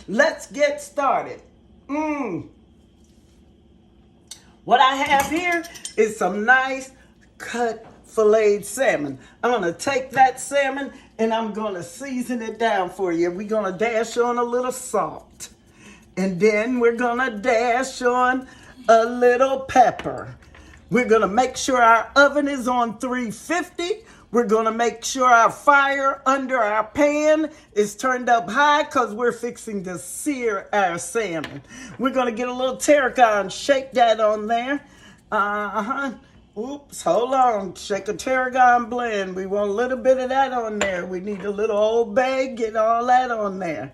Let's get started. What I have here is some nice cut filleted salmon. I'm gonna take that salmon and I'm gonna season it down for you. We're gonna dash on a little salt. And then we're gonna dash on a little pepper. We're gonna make sure our oven is on 350. We're gonna make sure our fire under our pan is turned up high because we're fixing to sear our salmon. We're gonna get a little tarragon, shake that on there. Oops, hold on, shake a tarragon blend. We want a little bit of that on there. We need a little Old Bay, get all that on there.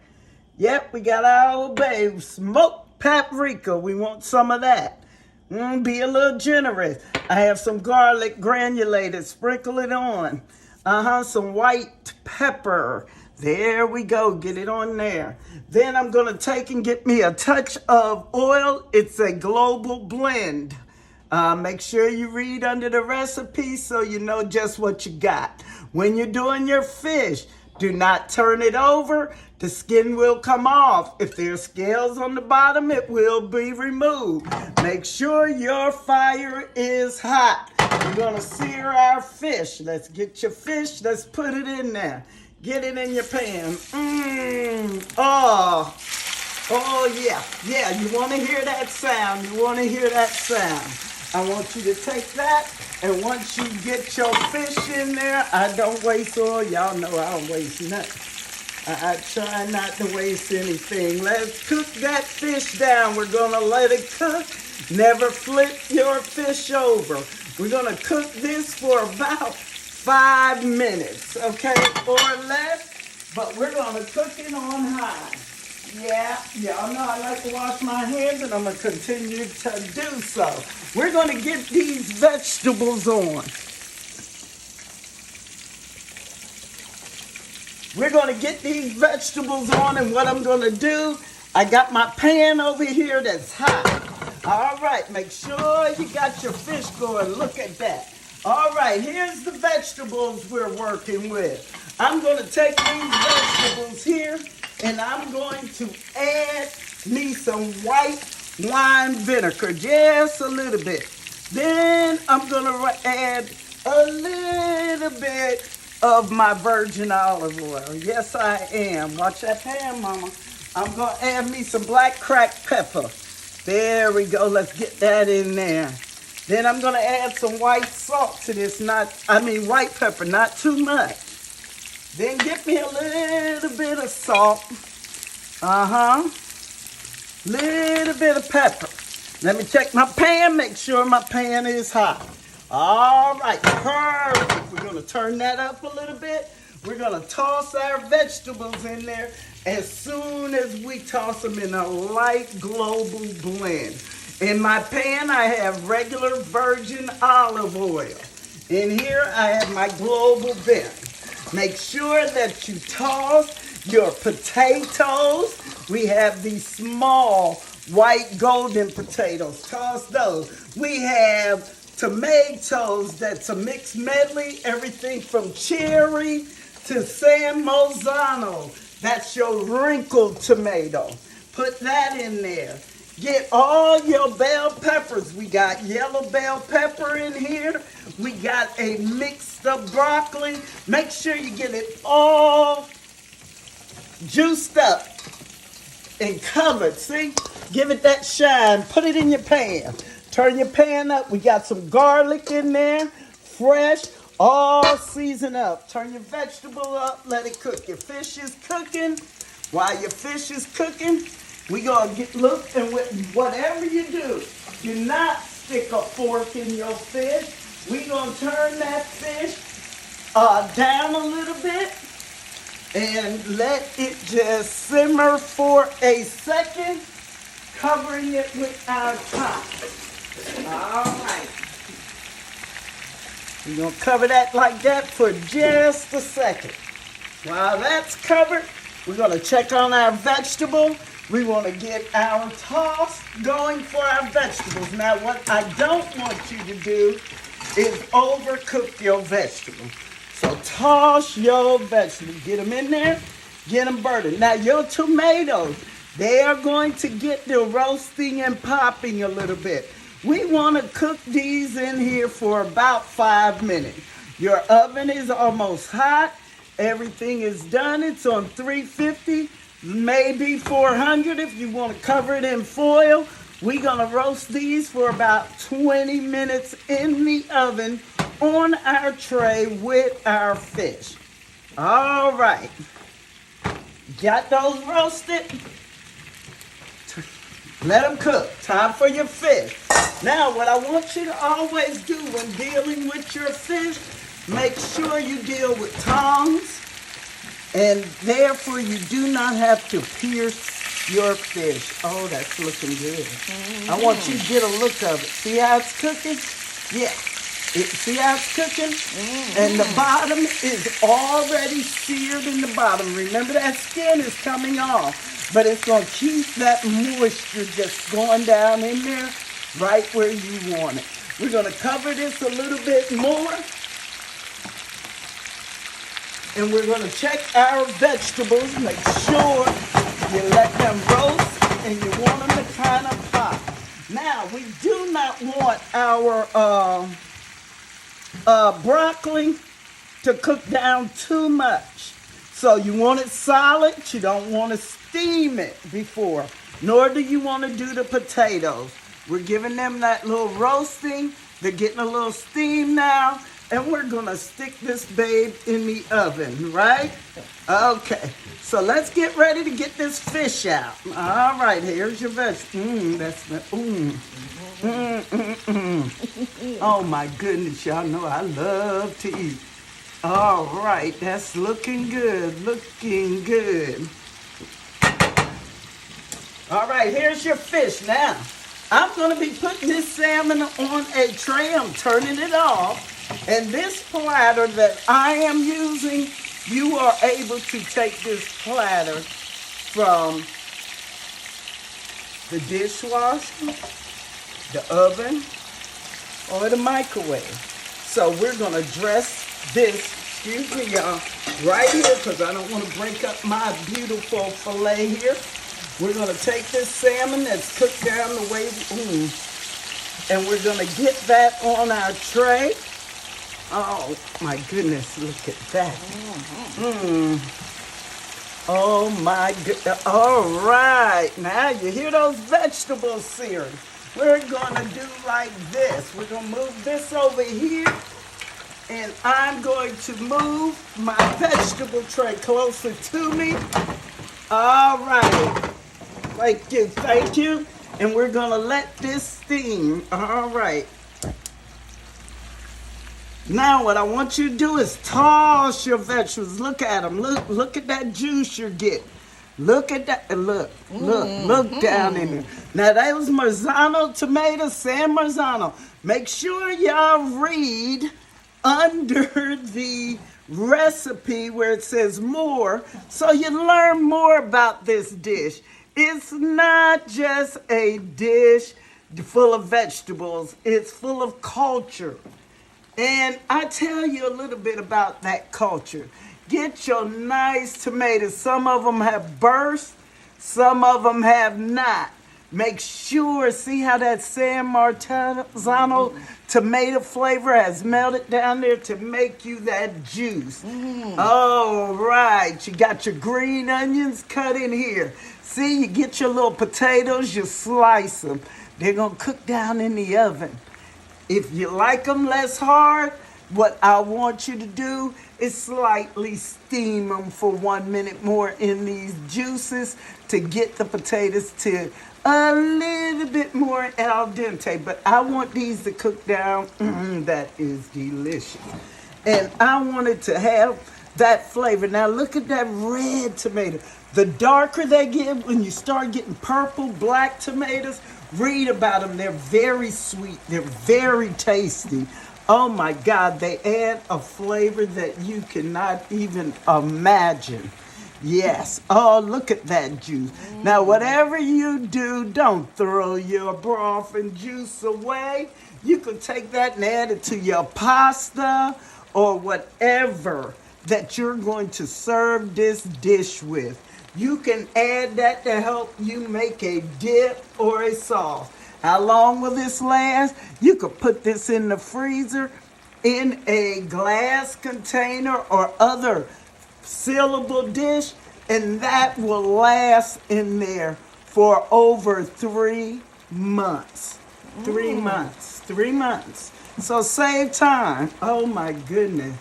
Yep, we got our Old Bay. Smoked paprika, we want some of that. Be a little generous. I have some garlic granulated, sprinkle it on. Some white pepper. There we go, get it on there. Then I'm gonna take and get me a touch of oil. It's a global blend. Make sure you read under the recipe so you know just what you got. When you're doing your fish, do not turn it over. The skin will come off. If there's scales on the bottom, it will be removed. Make sure your fire is hot. We're gonna sear our fish. Let's get your fish, let's put it in there. Get it in your pan. Oh yeah, you wanna hear that sound, you wanna hear that sound. I want you to take that, and once you get your fish in there, I don't waste oil. Y'all know I don't waste nothing. I try not to waste anything. Let's cook that fish down. We're gonna let it cook. Never flip your fish over. We're gonna cook this for about 5 minutes, okay, or less, but we're gonna cook it on high. Yeah, y'all know I like to wash my hands, and I'm gonna continue to do so. We're gonna get these vegetables on. We're gonna get these vegetables on, and what I'm gonna do, I got my pan over here that's hot. All right, make sure you got your fish going. Look at that. All right, here's the vegetables we're working with. I'm gonna take these vegetables here, and I'm going to add me some white wine vinegar, just a little bit. Then I'm gonna add a little bit of my virgin olive oil. Yes, I am. Watch that pan, mama. I'm gonna add me some black cracked pepper. There we go, let's get that in there. Then I'm gonna add some white salt to this, white pepper, not too much. Then get me a little bit of salt. Little bit of pepper. Let me check my pan, make sure my pan is hot. All right, perfect. We're gonna turn that up a little bit. We're gonna toss our vegetables in there as soon as we toss them in a light global blend. In my pan, I have regular virgin olive oil. In here, I have my global blend. Make sure that you toss your potatoes. We have these small white golden potatoes. Toss those. We have tomatoes that's a mixed medley, everything from cherry to San Marzano. That's your wrinkled tomato. Put that in there. Get all your bell peppers. We got yellow bell pepper in here. We got a mixed up broccoli. Make sure you get it all juiced up and covered. See? Give it that shine. Put it in your pan. Turn your pan up. We got some garlic in there, fresh, all seasoned up. Turn your vegetable up. Let it cook. Your fish is cooking. While your fish is cooking, we gonna look, and with whatever you do not stick a fork in your fish. We gonna turn that fish down a little bit and let it just simmer for a second, covering it with our top. All right. We're going to cover that like that for just a second. While that's covered, we're going to check on our vegetable. We want to get our toss going for our vegetables. Now, what I don't want you to do is overcook your vegetable. So toss your vegetables. Get them in there. Get them burning. Now, your tomatoes, They are going to get the roasting and popping a little bit. We want to cook these in here for about 5 minutes. Your oven is almost hot. Everything is done. It's on 350, maybe 400 if you want to cover it in foil. We're going to roast these for about 20 minutes in the oven on our tray with our fish. All right. Got those roasted? Let them cook. Time for your fish. Now, what I want you to always do when dealing with your fish, make sure you deal with tongs, and therefore you do not have to pierce your fish. Oh, that's looking good. I want you to get a look of it. See how it's cooking? Yeah. See how it's cooking? And the bottom is already seared in the bottom. Remember, that skin is coming off, but it's going to keep that moisture just going down in there right where you want it. We're going to cover this a little bit more, and we're going to check our vegetables. Make sure you let them roast, and you want them to kind of pop. Now, we do not want our broccoli to cook down too much. So you want it solid. You don't want to steam it before, nor do you want to do the potatoes. We're giving them that little roasting. They're getting a little steam now, and we're going to stick this babe in the oven, right? Okay, so let's get ready to get this fish out. All right, here's your vegetable. Oh my goodness, y'all know I love to eat. All right, that's looking good, looking good. All right, here's your fish. Now, I'm going to be putting this salmon on a tray. I'm turning it off. And this platter that I am using, you are able to take this platter from the dishwasher, the oven, or the microwave. So we're going to dress this, excuse me y'all, right here, because I don't want to break up my beautiful fillet here. We're going to take this salmon that's cooked down the way, and we're going to get that on our tray. Oh my goodness, look at that. Oh my goodness. All right, now you hear those vegetables searing. We're going to do like this. We're going to move this over here, and I'm going to move my vegetable tray closer to me. All right. Thank you, thank you. And we're going to let this steam. All right. Now what I want you to do is toss your vegetables. Look at them. Look at that juice you're getting. Look at that. Look down in there. Now those Marzano tomatoes, San Marzano. Make sure y'all read under the recipe where it says more, so you learn more about this dish. It's not just a dish full of vegetables. It's full of culture. And I tell you a little bit about that culture. Get your nice tomatoes. Some of them have burst, some of them have not. Make sure, see how that San Marzano tomato flavor has melted down there to make you that juice. All right, you got your green onions cut in here. See, you get your little potatoes, you slice them. They're gonna cook down in the oven. If you like them less hard, what I want you to do is slightly steam them for 1 minute more in these juices to get the potatoes to a little bit more al dente. But I want these to cook down. That is delicious. And I want it to have that flavor. Now look at that red tomato. The darker they get, when you start getting purple, black tomatoes, read about them. They're very sweet. They're very tasty. Oh my God, they add a flavor that you cannot even imagine. Yes. Oh, look at that juice. Now, whatever you do, don't throw your broth and juice away. You can take that and add it to your pasta or whatever that you're going to serve this dish with. You can add that to help you make a dip or a sauce. How long will this last? You could put this in the freezer in a glass container or other sealable dish, and that will last in there for over 3 months. 3 months. 3 months. So save time. Oh my goodness.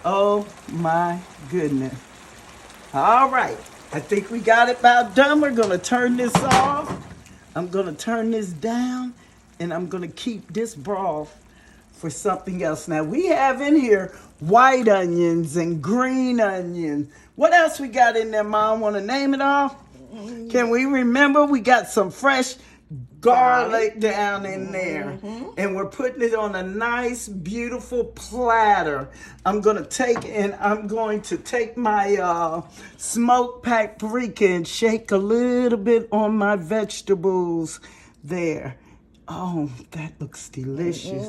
Oh my goodness. All right. I think we got it about done. We're going to turn this off. I'm going to turn this down, and I'm going to keep this broth for something else. Now, we have in here white onions and green onions. What else we got in there, Mom? Want to name it all? Can we remember? We got some fresh garlic down in there. And we're putting it on a nice, beautiful platter. I'm going to take my smoked paprika and shake a little bit on my vegetables there. Oh, that looks delicious.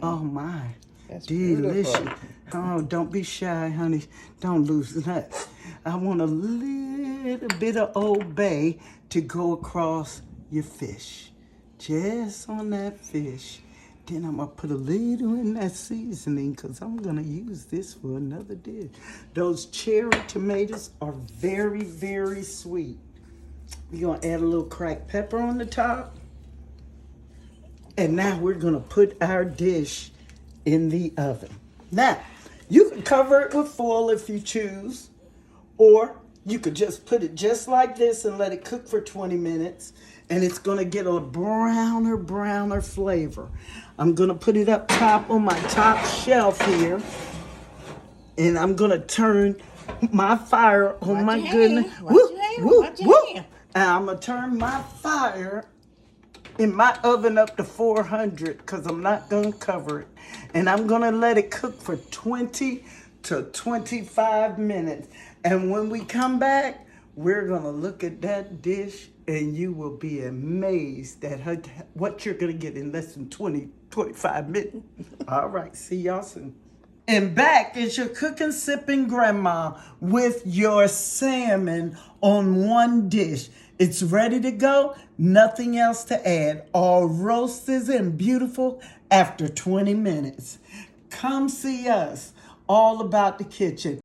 Oh, my. That's delicious. Beautiful. Oh, don't be shy, honey. Don't lose that. I want a little bit of Old Bay to go across your fish. Just on that fish. Then I'm going to put a little in that seasoning because I'm going to use this for another dish. Those cherry tomatoes are very, very sweet. We're going to add a little cracked pepper on the top. And now we're going to put our dish in the oven. Now, you can cover it with foil if you choose, or you could just put it just like this and let it cook for 20 minutes, and it's going to get a browner flavor. I'm going to put it up top on my top shelf here, and I'm going to turn my fire, oh my goodness. And I'm going to turn my fire in my oven up to 400 because I'm not going to cover it. And I'm going to let it cook for 20 to 25 minutes. And when we come back, we're going to look at that dish and you will be amazed at what you're going to get in less than 25 minutes. All right, see y'all soon. And back is your cooking, sipping grandma with your salmon on one dish. It's ready to go, nothing else to add. All roasted and beautiful after 20 minutes. Come see us, all about the kitchen.